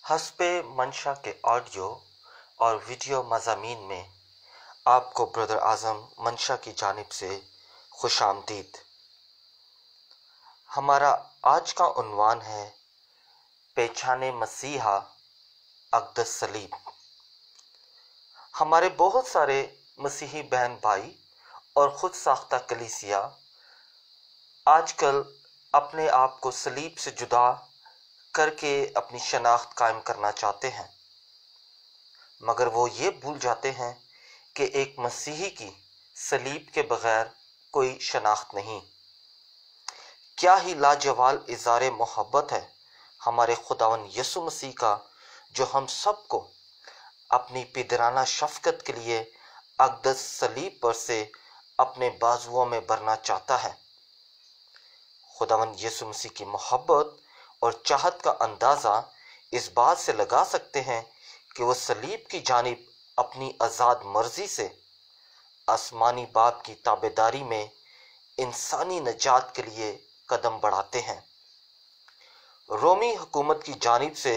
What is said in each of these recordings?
हस्बे मंशा के ऑडियो और वीडियो मज़ामीन में आपको ब्रदर आज़म मंशा की जानिब से खुशामदीद। हमारा आज का उन्वान है पहचाने मसीहा अक़दस सलीब। हमारे बहुत सारे मसीही बहन भाई और ख़ुद साख्ता कलीसिया आजकल अपने आप को सलीब से जुदा करके अपनी शनाख्त कायम करना चाहते हैं, मगर वो ये भूल जाते हैं कि एक मसीही की सलीब के बगैर कोई शनाख्त नहीं। क्या ही लाजवाल इज़ारे मोहब्बत है हमारे खुदावन यसु मसीह का, जो हम सबको अपनी पिदराना शफ़क़त के लिए अक़दस सलीब पर से अपने बाजुओं में भरना चाहता है। खुदावन यसु मसीह की मोहब्बत और चाहत का अंदाज़ा इस बात से लगा सकते हैं कि वह सलीब की जानिब अपनी आज़ाद मर्जी से आसमानी बाप की ताबेदारी में इंसानी नजात के लिए कदम बढ़ाते हैं। रोमी हुकूमत की जानिब से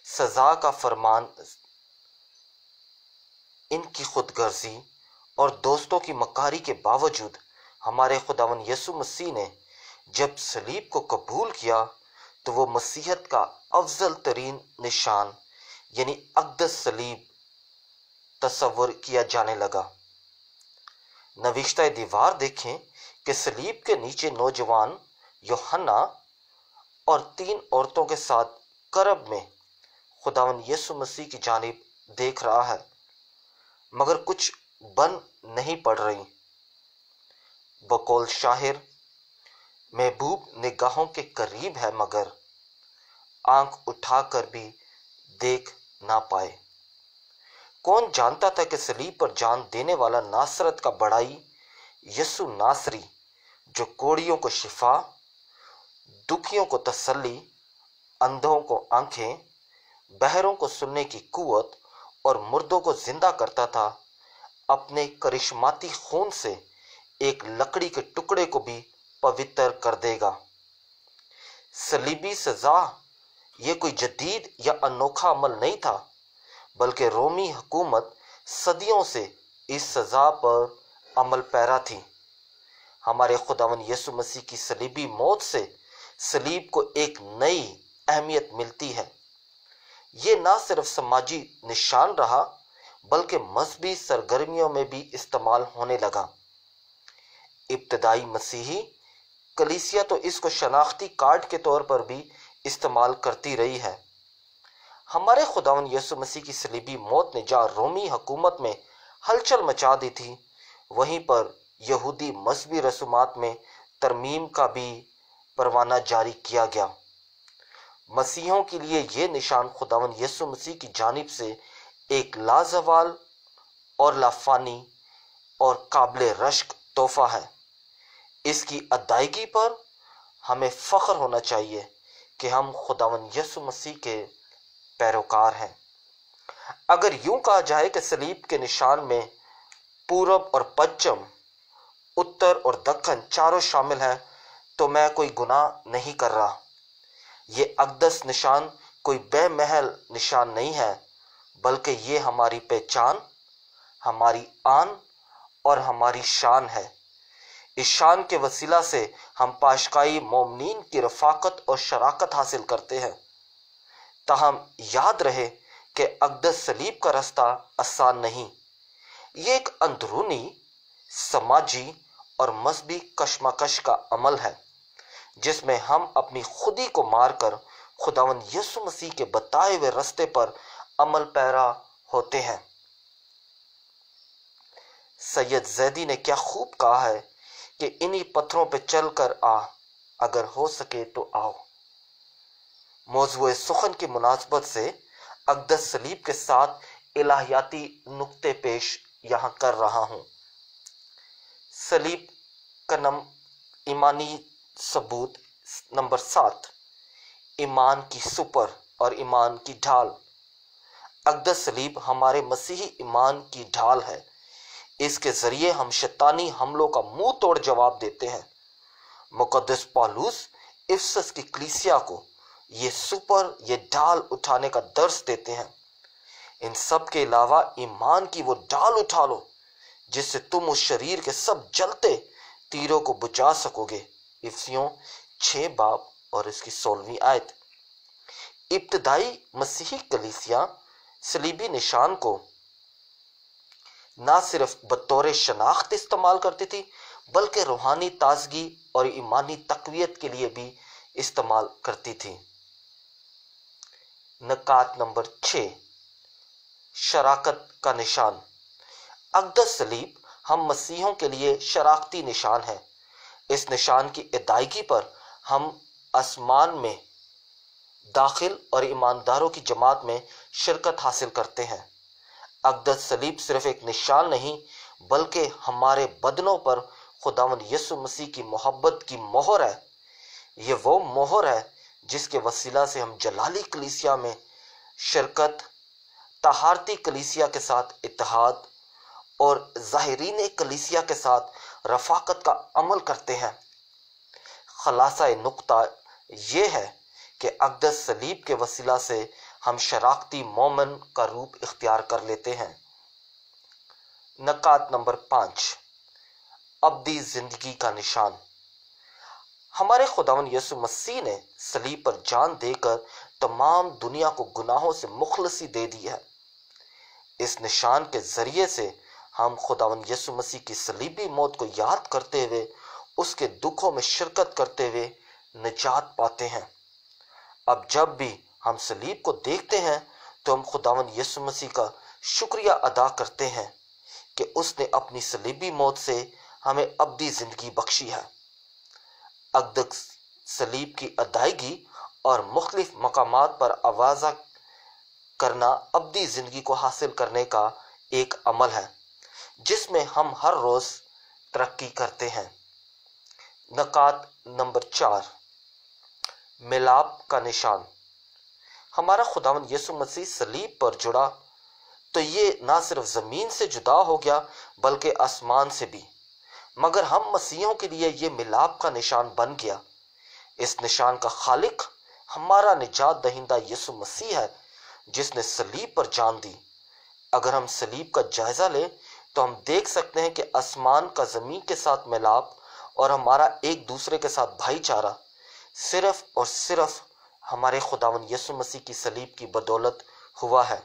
सज़ा का फरमान इनकी खुदगर्जी और दोस्तों की मकारी के बावजूद हमारे खुदावन यसु मसीह ने जब सलीब को कबूल किया तो वो मसीहत का अफजल तरीन निशान यानी अक़दस सलीब तस्वर किया जाने लगा। नविश्ता दीवार देखें कि सलीब के नीचे नौजवान यूहन्ना और 3 औरतों के साथ करब में खुदावन यसु मसीह की जानिब देख रहा है, मगर कुछ बन नहीं पड़ रही। बकौल शाहिर महबूब निगाहों के करीब है, मगर आंख उठाकर भी देख ना पाए। कौन जानता था कि सलीब पर जान देने वाला नासरत का बड़ाई यसु नासरी, जो कोड़ियों को शिफा, दुखियों को तसल्ली, अंधों को आंखें, बहरों को सुनने की कुव्वत और मुर्दों को जिंदा करता था, अपने करिश्माती खून से एक लकड़ी के टुकड़े को भी पवित्र कर देगा। सलीबी सजा ये कोई जदीद या अनोखा अमल नहीं था, बल्कि रोमी हुकूमत सदियों से इस सजा पर अमल पैरा थी। हमारे खुदावन यसु मसीह की सलीबी मौत से सलीब को एक नई अहमियत मिलती है। ये ना सिर्फ समाजी निशान रहा, बल्कि मजहबी सरगर्मियों में भी इस्तेमाल होने लगा। इब्तदाई मसीही कलीसिया तो इसको शनाख्ती कार्ड के तौर पर भी इस्तेमाल करती रही है। हमारे खुदावन यसु मसीह की सलीबी मौत ने जहाँ रोमी हुकूमत में हलचल मचा दी थी, वहीं पर यहूदी मजहबी रसूमात में तरमीम का भी परवाना जारी किया गया। मसीहों के लिए ये निशान खुदावन यसु मसीह की जानिब से एक लाजवाल और लाफानी और काबिल रश्क तोहफा है। इसकी अदायगी पर हमें फ़ख्र होना चाहिए कि हम खुदावन यसु मसीह के पैरोकार हैं। अगर यूं कहा जाए कि सलीब के निशान में पूरब और पश्चिम, उत्तर और दक्षिण चारों शामिल हैं, तो मैं कोई गुनाह नहीं कर रहा। ये अक़दस निशान कोई बेमहल निशान नहीं है, बल्कि ये हमारी पहचान, हमारी आन और हमारी शान है। इस शान के वसीला से हम पाशकाई मोमनीन की रफ़ाकत और शराकत हासिल करते हैं। ताहम याद रहे कि अक़दस सलीब का रास्ता आसान नहीं। ये एक अंदरूनी, समाजी और मजहबी कशमकश का अमल है, जिसमें हम अपनी खुदी को मारकर खुदावन यसु मसीह के बताए हुए रास्ते पर अमल पैरा होते हैं। सैयद ज़ैदी ने क्या खूब कहा है कि इन्हीं पत्थरों पे चल कर आ, अगर हो सके तो आओ। मौज़ूए सुखन की मुनासबत से अक़दस सलीब के साथ इलाहियाती नुक्ते पेश यहाँ कर रहा हूँ। सलीब का ईमानी सबूत नंबर 7, ईमान की सुपर और ईमान की ढाल। अक़दस सलीब हमारे मसीही ईमान की ढाल है। इसके ज़रिए हम शैतानी हमलों का मुंह तोड़ जवाब देते हैं। मुक़द्दस पौलुस इफिसस की कलीसिया को ये ढाल उठाने का दर्स देते हैं। इन सब के अलावा ईमान की वो ढाल उठा लो जिससे तुम उस शरीर के सब जलते तीरों को बुझा सकोगे। इफिसियों 6 बाब और इसकी 16वीं आयत। इब्तदाई मसीही कलीसिया सलीबी निशान को ना सिर्फ बतौर शनाख्त इस्तेमाल करती थी बल्कि रूहानी ताजगी और ईमानी तकवीत के लिए भी इस्तेमाल करती थी। नकात नंबर 6, शराकत का निशान। अक़दस सलीब हम मसीहों के लिए शराकती निशान है। इस निशान की अदायगी पर हम आसमान में दाखिल और ईमानदारों की जमात में शिरकत हासिल करते हैं। अक़दस सलीब सिर्फ एक निशान नहीं बल्कि हमारे बदनों पर खुदावंद यीशु मसीह की मोहब्बत की मोहर है। ये वो मोहर है जिसके वसीला से हम जलाली कलीसिया में शिरकत, तहारती कलीसिया के साथ इत्तेहाद और ज़ाहिरीन कलीसिया के साथ रफ़ाकत का अमल करते हैं। खलासा नुक्ता ये है कि अक़दस सलीब के वसीला से हम शराकती मोमन का रूप इख्तियार कर लेते हैं। नकात नंबर 5, अब्दी ज़िंदगी का निशान। हमारे खुदावंद यीशु मसीह ने सलीब पर जान देकर तमाम दुनिया को गुनाहों से मुखलसी दे दी है। इस निशान के जरिए से हम खुदावंद यीशु मसीह की सलीबी मौत को याद करते हुए उसके दुखों में शिरकत करते हुए निजात पाते हैं। अब जब भी हम सलीब को देखते हैं तो हम खुदावंद यीशु मसीह का शुक्रिया अदा करते हैं कि उसने अपनी सलीबी मौत से हमें अब्दी जिंदगी बख्शी है। अक़दस सलीब की अदायगी और मुख्तलिफ मकामात पर आवाज़ा करना अब्दी ज़िंदगी को हासिल करने का एक अमल है जिसमें हम हर रोज़ तरक्की करते हैं। नकात नंबर 4, मिलाप का निशान। हमारा खुदावंद यीशु मसीह सलीब पर जुड़ा तो ये ना सिर्फ ज़मीन से जुदा हो गया बल्कि आसमान से भी, मगर हम मसीहों के लिए ये मिलाप का निशान बन गया। इस निशान का खालिक हमारा निजात दहिंदा यीशु मसीह है जिसने सलीब पर जान दी। अगर हम सलीब का जायजा लें तो हम देख सकते हैं कि आसमान का ज़मीन के साथ मिलाप और हमारा एक दूसरे के साथ भाईचारा सिर्फ और सिर्फ हमारे खुदावंद यीशु मसीह की सलीब की बदौलत हुआ है।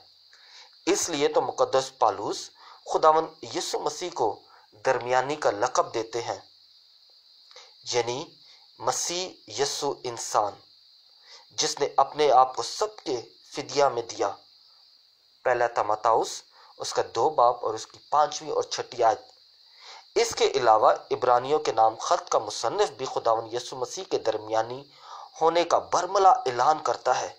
इसलिए तो मुकद्दस पालूस खुदावंद यीशु मसीह को दरमियानी का लक़ब देते हैं, यानी मसीह यीशु इंसान जिसने अपने आप को सबके फिदिया में दिया। पहला तीमुथियुस उसका 2 बाब और उसकी 5वीं और 6वीं आयत। इसके अलावा इब्रानियों के नाम खत का मुसन्निफ भी खुदावंद यीशु मसीह के दरमियानी होने का बरमला ऐलान करता है।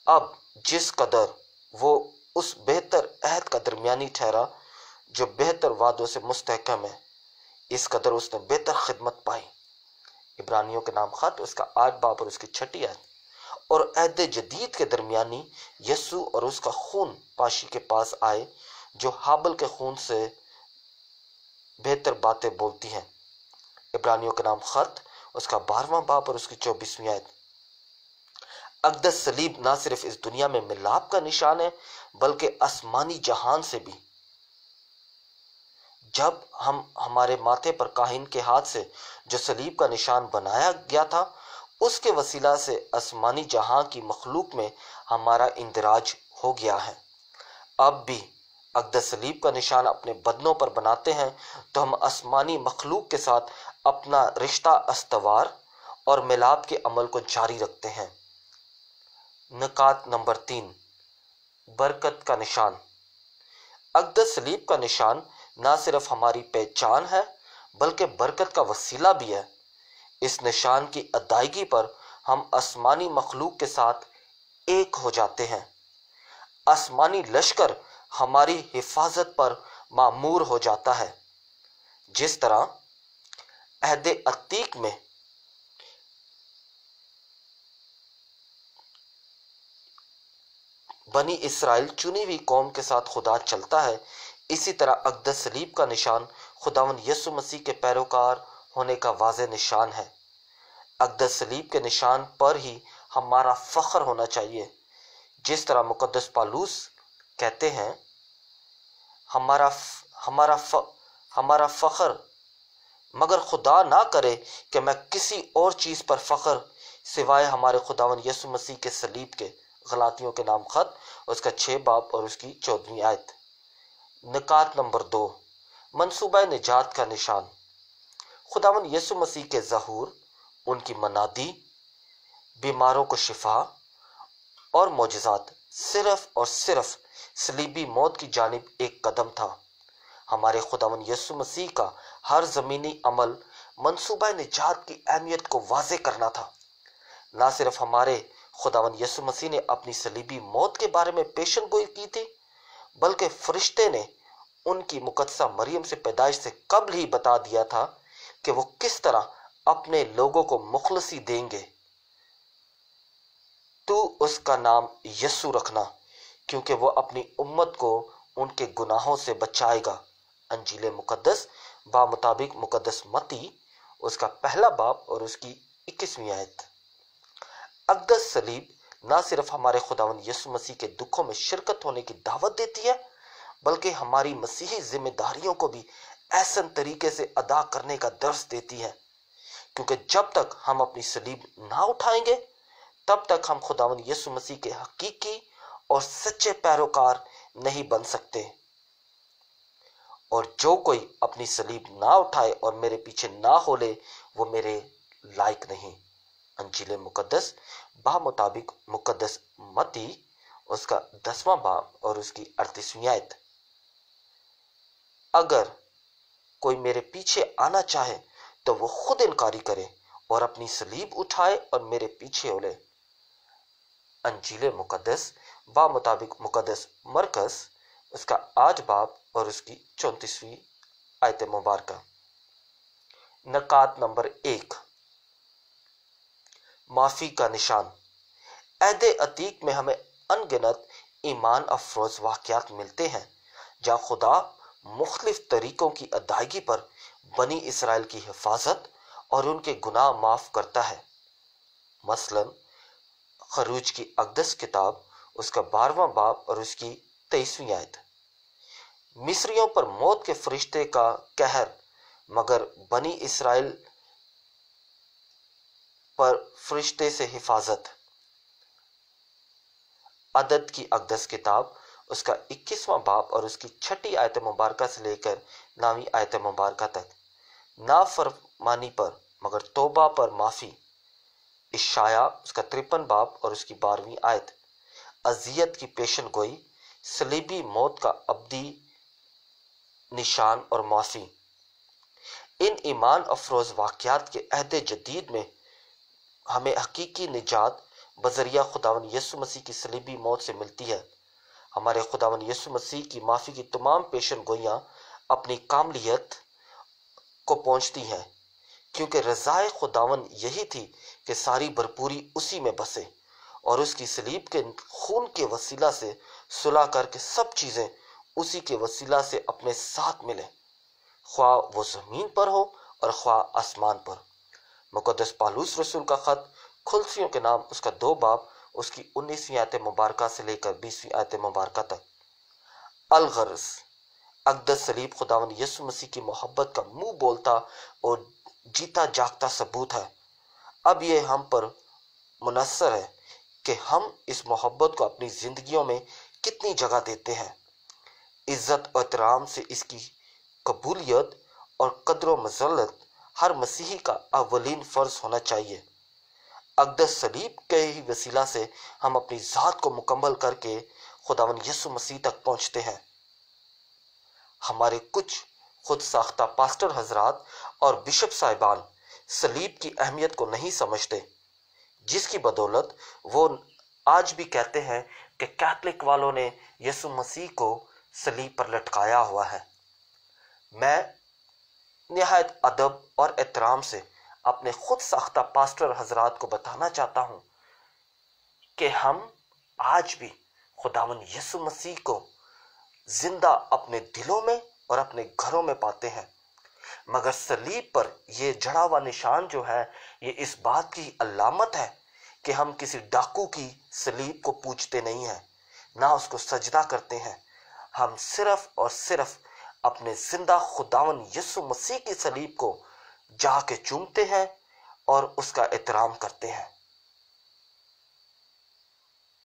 अब जिस कदर वो उस बेहतर अहद का दरमियानी ठहरा जो बेहतर वादों से मुस्तहकम है, इस कदर उसने बेहतर खिदमत पाई। इब्रानियों के नाम खत उसका 8 बाब और उसकी 6वीं आयत। और अहद जदीद के दरमियानी यीशु और उसका खून पाशी के पास आए जो हाबल के खून से बेहतर बातें बोलती हैं। इब्रानियों के नाम खत उसका 12वां बाब और उसकी 24वीं आयत। अक़दस सलीब ना सिर्फ इस दुनिया में मिलाप का निशान है बल्कि आसमानी जहान से भी। जब हम हमारे माथे पर काहिन के हाथ से जो सलीब का निशान बनाया गया था उसके वसीला से आसमानी जहां की मखलूक में हमारा इंदराज हो गया है। अब भी अक़दस सलीब का निशान अपने बदनों पर बनाते हैं तो हम आसमानी मखलूक के साथ अपना रिश्ता अस्तवार और मिलाप के अमल को जारी रखते हैं। नकात नंबर 3, बरकत का निशान। अक़दस सलीब का निशान ना सिर्फ हमारी पहचान है बल्कि बरकत का वसीला भी है। इस निशान की अदायगी पर हम आसमानी मखलूक के साथ एक हो जाते हैं। आसमानी लश्कर हमारी हिफाजत पर मामूर हो जाता है। जिस तरह अहद अतीक में बनी इसराइल चुनी हुई कौम के साथ खुदा चलता है, इसी तरह अक़दस सलीब का निशान खुदावंद यीशु मसीह के पैरोकार होने का वाज़ेह निशान है। अक़दस सलीब के निशान पर ही हमारा फ़ख्र होना चाहिए। जिस तरह मुक़द्दस पालूस कहते हैं, हमारा हमारा हमारा फ़ख्र, मगर खुदा ना करे कि मैं किसी और चीज़ पर फ़ख्र सिवाय हमारे खुदावन यसु मसीह के सलीब के। गलातियों के नाम ख़त उसका 6 बाब और उसकी 14वीं आयत। निकात नंबर 2, मंसूबा निजात का निशान। खुदावन यसु मसीह के ज़हूर, उनकी मनादी, बीमारों को शिफा और मोजज़ात सिर्फ और सिर्फ सलीबी मौत की जानिब एक कदम था। हमारे खुदावन यसु मसीह का हर ज़मीनी अमल मंसूबा निजात की अहमियत को वाज़े करना था। ना सिर्फ हमारे खुदावन यसु मसीह ने अपनी सलीबी मौत के बारे में पेशन गोई की थी, बल्कि फरिश्ते ने उनकी मुकद्दसा मरियम से पैदाइश से कबल ही बता दिया था कि वो किस तरह अपने लोगों को मुखलसी देंगे। तू उसका नाम यसु रखना, क्योंकि वो अपनी उम्मत को उनके गुनाहों से बचाएगा। अंजील मुकद्दस मुताबिक मुकद्दस मत्ती उसका 1 बाब और उसकी 21वीं आयत। अक़दस सलीब ना सिर्फ हमारे खुदावन यसु मसीह के दुखों में शिरकत होने की दावत देती है, बल्कि हमारी मसीही जिम्मेदारियों को भी ऐसन तरीके से अदा करने का दर्स देती है, क्योंकि जब तक हम अपनी सलीब ना उठाएंगे तब तक हम खुदावन यसु मसीह के हकीकी और सच्चे पैरोकार नहीं बन सकते। और जो कोई अपनी सलीब ना उठाए और मेरे पीछे ना होले, वो मेरे लायक नहीं। अंजील मुकद्दस मुताबिक मुकद्दस मत्ती उसका 10वां बाब और उसकी 38वीं आयत। अगर कोई मेरे पीछे आना चाहे तो वो खुद इनकारी करे और अपनी सलीब उठाए और मेरे पीछे होले। अंजील मुकद्दस मुताबिक मुकद्दस मरकस उसका 8 बाब और उसकी 34वीं आयत मुबारका। नकात नंबर 1, माफी का निशान। अहदे अतीक में हमें अनगिनत ईमान अफरोज वाक़यात मिलते हैं जहाँ खुदा मुख्तलिफ तरीकों की अदायगी पर बनी इसराइल की हिफाजत और उनके गुनाह माफ करता है। मसलन खरूज की अक़दस किताब उसका 12वां बाब और उसकी 23वीं आयत। मिस्रियों पर मौत के फरिश्ते का कहर, मगर बनी इसराइल पर फरिश्ते से हिफाजत। अदद की अक़दस किताब उसका 21वां बाब और उसकी 6ठी आयत मुबारका से लेकर 9वीं आयत मुबारका तक। नाफरमानी पर मगर तौबा पर माफ़ी। इशाया उसका 53 बाब और उसकी 12वीं आयत। अजियत की पेशन गोई, सलीबी मौत का अब्दी निशान और माफ़ी। इन ईमान अफरोज वाक़यात के अहद जदीद में हमें हकीकी निजात बजरिया खुदावन यसु मसीह की सलीबी मौत से मिलती है। हमारे खुदावन यसु मसीह की माफ़ी की तमाम पेशन गोइयाँ अपनी कामलियत को पहुँचती हैं, क्योंकि रज़ाए खुदावन यही थी कि सारी भरपूरी उसी में बसे और उसकी सलीब के खून के वसीला से सुलह करके सब चीज़ें उसी के वसीला से अपने साथ मिले, ख्वाह वो ज़मीन पर हो और ख्वाह आसमान पर। मुक़द्दस पालूस रसूल का ख़त खुलसियों के नाम उसका 2 बाब उसकी 19वीं आयत मुबारका से लेकर 20वीं आयत मुबारका तक। अलगर्ज, अक़दस सलीब खुदावन यसु मसीह की मोहब्बत का मुंह बोलता और जीता जागता सबूत है। अब ये हम पर मुनस्सर है कि हम इस मोहब्बत को अपनी ज़िंदगियों में कितनी जगह देते हैं। इज़्ज़त और एहतराम से इसकी कबूलियत और कद्र मज़ल्लत हर मसीही का अव्वलीन फ़र्ज़ होना चाहिए। अक़दस सलीब के ही वसीला से हम अपनी ज़ात को मुकम्मल करके खुदावन यसु मसीह तक पहुँचते हैं। हमारे कुछ खुद साख्ता पास्टर हजरात और बिशप साहिबान सलीब की अहमियत को नहीं समझते, जिसकी बदौलत वो आज भी कहते हैं कि कैथलिक वालों ने यसु मसीह को सलीब पर लटकाया हुआ है। मैं निहायत अदब और एहतराम से अपने खुद साख्ता पास्टर हजरात को बताना चाहता हूँ कि हम आज भी खुदावन यसु मसीह को जिंदा अपने दिलों में और अपने घरों में पाते हैं। मगर सलीब पर ये जड़ा हुआ निशान जो है, ये इस बात की अलामत है कि हम किसी डाकू की सलीब को पूजते नहीं हैं, ना उसको सजदा करते हैं। हम सिर्फ और सिर्फ अपने जिंदा खुदावन यीशु मसीह की सलीब को जाके चूमते हैं और उसका एहतराम करते हैं।